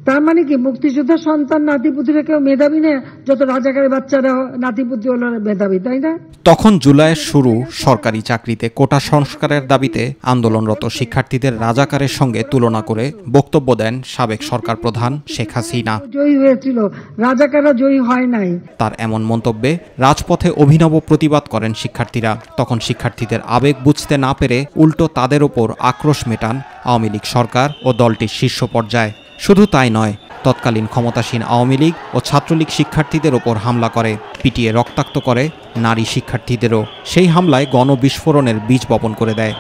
তার মানে কি মুক্তিযোদ্ধার সন্তান নাতিপুতিরা কেউ মেধাবী না, যত রাজাকারের বাচ্চারা নাতিপুতি হলো মেধাবী, তাই না? তখন জুলাইয়ের শুরু সরকারি চাকরিতে কোটা সংস্কারের দাবিতে আন্দোলনরত শিক্ষার্থীদের রাজাকারের সঙ্গে তুলনা করে বক্তব্য দেন সাবেক সরকার প্রধান শেখ হাসিনা। জয়ী হয়েছিল, রাজাকাররা জয়ী হয় নাই। তার এমন মন্তব্যে রাজপথে অভিনব প্রতিবাদ করেন শিক্ষার্থীরা। তখন শিক্ষার্থীদের আবেগ বুঝতে না পেরে উল্টো তাদের ওপর আক্রোশ মেটান আওয়ামী লীগ সরকার ও দলটির শীর্ষ পর্যায়ে। শুধু তাই নয়, তৎকালীন ক্ষমতাসীন আওয়ামী লীগ ও ছাত্রলীগ শিক্ষার্থীদের ওপর হামলা করে, পিটিয়ে রক্তাক্ত করে নারী শিক্ষার্থীদেরও। সেই হামলায় গণবিস্ফোরণের বীজ বপন করে দেয়।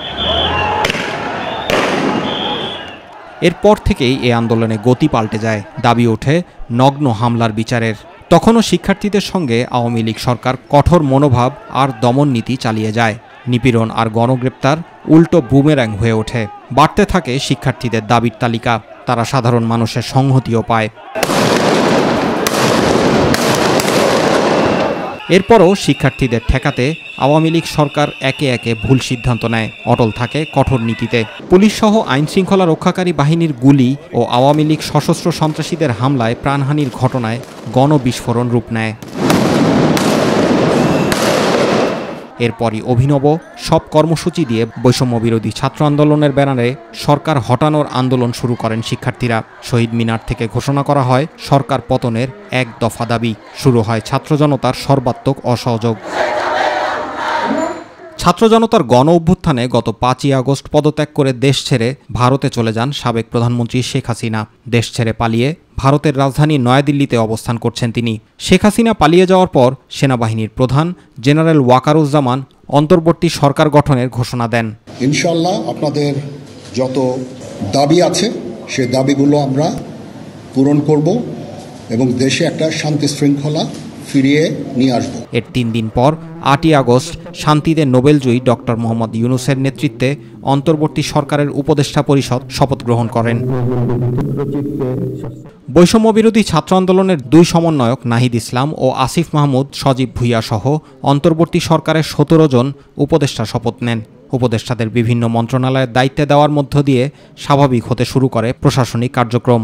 এরপর থেকেই এ আন্দোলনে গতি পাল্টে যায়। দাবি ওঠে নগ্ন হামলার বিচারের। তখনও শিক্ষার্থীদের সঙ্গে আওয়ামী লীগ সরকার কঠোর মনোভাব আর দমন নীতি চালিয়ে যায়। নিপীড়ন আর গণগ্রেপ্তার উল্টো বুমেরাং হয়ে ওঠে। বাড়তে থাকে শিক্ষার্থীদের দাবির তালিকা। তারা সাধারণ মানুষের সংহতিও পায়। এরপরও শিক্ষার্থীদের ঠেকাতে আওয়ামী লীগ সরকার একে একে ভুল সিদ্ধান্ত নেয়, অটল থাকে কঠোর নীতিতে। পুলিশসহ আইনশৃঙ্খলা রক্ষাকারী বাহিনীর গুলি ও আওয়ামী লীগ সশস্ত্র সন্ত্রাসীদের হামলায় প্রাণহানির ঘটনায় গণবিস্ফোরণ রূপ নেয়। এরপরই অভিনব সব কর্মসূচি দিয়ে বৈষম্য বিরোধী ছাত্র আন্দোলনের ব্যানারে সরকার হটানোর আন্দোলন শুরু করেন শিক্ষার্থীরা। শহীদ মিনার থেকে ঘোষণা করা হয় সরকার পতনের এক দফা দাবি। শুরু হয় ছাত্র জনতার সর্বাত্মক অসহযোগ। ছাত্র জনতার গণ অভ্যুত্থানে গত 5ই আগস্ট পদত্যাগ করে দেশ ছেড়ে ভারতে চলে যান সাবেক প্রধানমন্ত্রী শেখ হাসিনা। দেশ ছেড়ে পালিয়ে ভারতের রাজধানী নয়াদিল্লিতে অবস্থান করছেন তিনি। শেখ হাসিনা পালিয়ে যাওয়ার পর সেনাবাহিনীর প্রধান জেনারেল ওয়াকারুজ্জামান অন্তর্বর্তী সরকার গঠনের ঘোষণা দেন। ইনশাআল্লাহ আপনাদের যত দাবি আছে সেই দাবিগুলো আমরা পূরণ করব এবং দেশে একটা শান্তি শৃঙ্খলা ফিরিয়ে নিয়ে আসব। এর 3 দিন পর 8ই আগস্ট শান্তিতে নোবেলজয়ী ডক্টর মোহাম্মদ ইউনূসের নেতৃত্বে অন্তর্বর্তী সরকারের উপদেষ্টা পরিষদ শপথ গ্রহণ করেন। বৈষম্য বিরোধী ছাত্র আন্দোলনের 2 সমন্বয়ক নাহিদ ইসলাম ও আসিফ মাহমুদ সজীব ভুইয়া সহ অন্তর্বর্তী সরকারের 17 জন উপদেষ্টা শপথ নেন। উপদেষ্টাদের বিভিন্ন মন্ত্রণালয়ের দায়িত্বে দেওয়ার মধ্য দিয়ে স্বাভাবিক হতে শুরু করে প্রশাসনিক কার্যক্রম।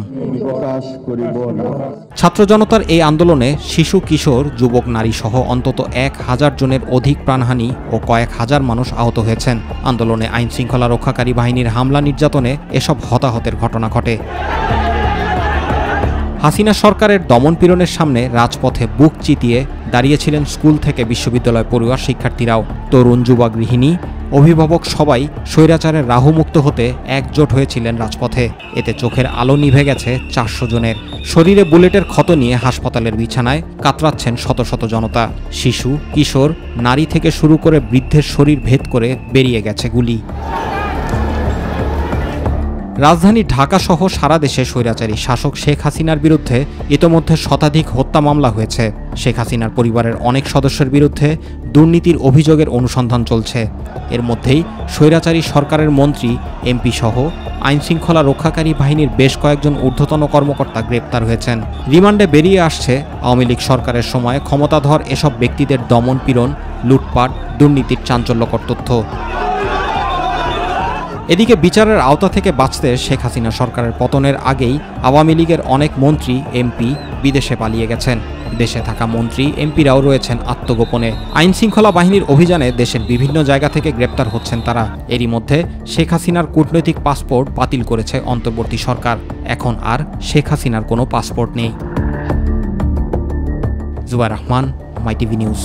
ছাত্র জনতার এই আন্দোলনে শিশু, কিশোর, যুবক, নারী সহ অন্তত 1000 জনের অধিক প্রাণহানি ও কয়েক হাজার মানুষ আহত হয়েছেন। আন্দোলনে আইনশৃঙ্খলা রক্ষাকারী বাহিনীর হামলা, নির্যাতনে এসব হতাহতের ঘটনা ঘটে। হাসিনা সরকারের দমনপীড়নের সামনে রাজপথে বুক চিতিয়ে দাঁড়িয়েছিলেন স্কুল থেকে বিশ্ববিদ্যালয় পড়ুয়া শিক্ষার্থীরাও। তরুণ, যুবা, গৃহিণী, অভিভাবক সবাই স্বৈরাচারের রাহুমুক্ত হতে একজোট হয়েছিলেন রাজপথে। এতে চোখের আলো নিভে গেছে 400 জনের। শরীরে বুলেটের ক্ষত নিয়ে হাসপাতালের বিছানায় কাতরাচ্ছেন শত শত জনতা। শিশু, কিশোর, নারী থেকে শুরু করে বৃদ্ধের শরীর ভেদ করে বেরিয়ে গেছে গুলি। রাজধানী ঢাকা সহ সারা দেশে স্বৈরাচারী শাসক শেখ হাসিনার বিরুদ্ধে ইতোমধ্যে শতাধিক হত্যা মামলা হয়েছে। শেখ হাসিনার পরিবারের অনেক সদস্যের বিরুদ্ধে দুর্নীতির অভিযোগের অনুসন্ধান চলছে। এর মধ্যেই স্বৈরাচারী সরকারের মন্ত্রী, এমপি সহ আইনশৃঙ্খলা রক্ষাকারী বাহিনীর বেশ কয়েকজন ঊর্ধ্বতন কর্মকর্তা গ্রেপ্তার হয়েছেন। রিমান্ডে বেরিয়ে আসছে আওয়ামী লীগ সরকারের সময় ক্ষমতাধর এসব ব্যক্তিদের দমন, পীড়ন, লুটপাট, দুর্নীতির চাঞ্চল্যকর তথ্য। এদিকে বিচারের আওতা থেকে বাঁচতে শেখ হাসিনা সরকারের পতনের আগেই আওয়ামী লীগের অনেক মন্ত্রী, এমপি বিদেশে পালিয়ে গেছেন। দেশে থাকা মন্ত্রী, এমপিরাও রয়েছেন আত্মগোপনে। আইনশৃঙ্খলা বাহিনীর অভিযানে দেশের বিভিন্ন জায়গা থেকে গ্রেপ্তার হচ্ছেন তারা। এরই মধ্যে শেখ হাসিনার কূটনৈতিক পাসপোর্ট বাতিল করেছে অন্তর্বর্তী সরকার। এখন আর শেখ হাসিনার কোনো পাসপোর্ট নেই। জুবাইর রহমান, মাই টিভি নিউজ।